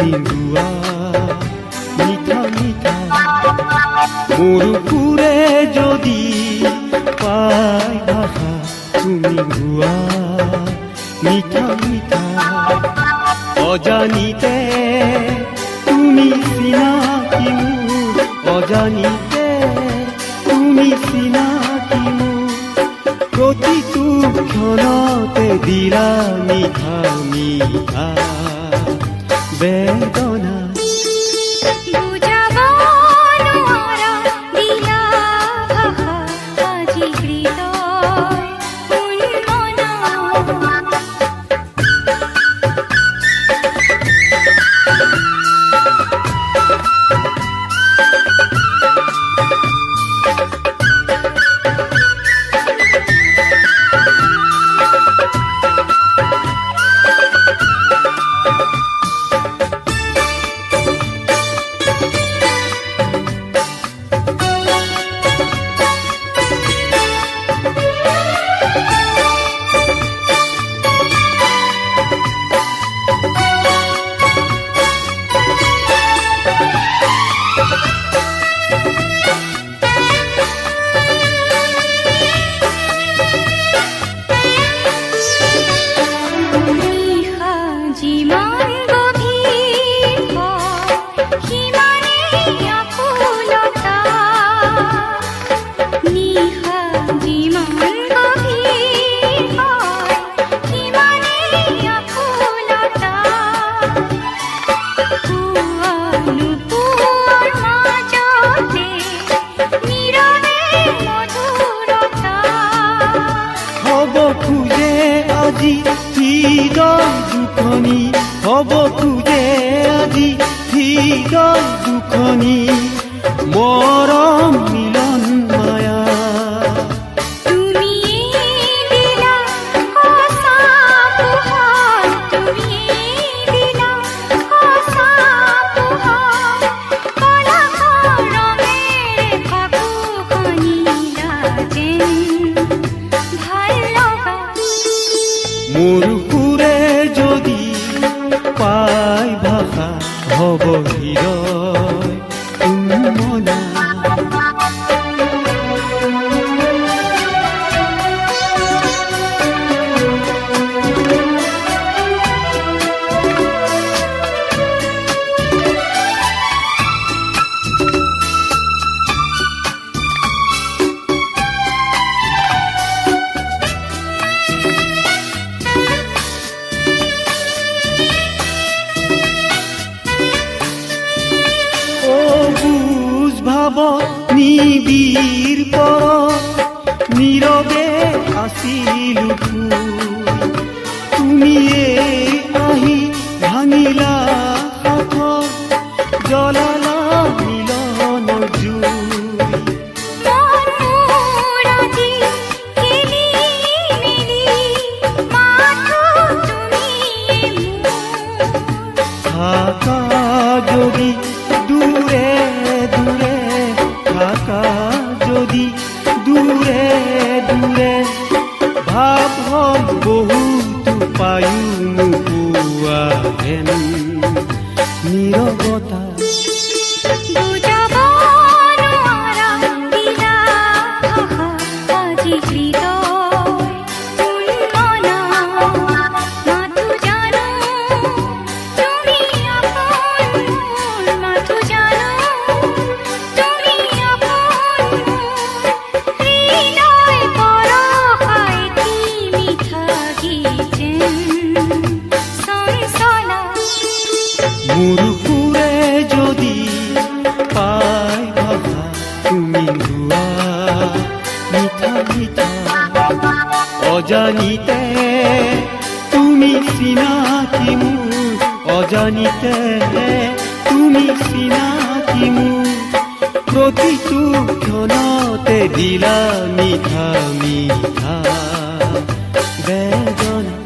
তুমি গোৱা মিঠা মিঠা মোৰ সুৰে যদি পায় ভাষা তুমি গোৱা মিঠা মিঠা অজানিতে তুমি চিনাকি মোৰ অজানিতে তুমি চিনাকি মোৰ প্ৰতিটো ক্ষণতে দিলা মিঠা মিঠা বেদনা হব খুজে আজি হৃদয় দুখনি মৰম মিলন মায়া তুমি দিলা আশা পোহৰ তুমি দিলা আশা পোহৰ কলা ৰঙেৰে কাপোৰখনি যেন ভাল লগা মোৰ সুৰে যদি পায় ভাষা হব হৃদয় উন্মনা ভাব নিবিৰ পৰ নীৰৱে আছিলো তুমিয়ে আহি ভাঙিলা সাথ জ্বলালা মিলনৰ জুই থাকা যদি দূৰে দূৰে থাকা যদি দূৰে দূৰে ভাৱ হম বহুতো পায়ো নোপোৱা হেন নীৰৱতা মোৰ সুৰে যদি পায় ভাষা তুমি গোৱা মিঠা মিঠা অজানিতে তুমি চিনাকি মোৰ অজানিতে তুমি চিনাকি মোৰ প্ৰতিটো ক্ষণতে দিলা মিঠা মিঠা বেদনা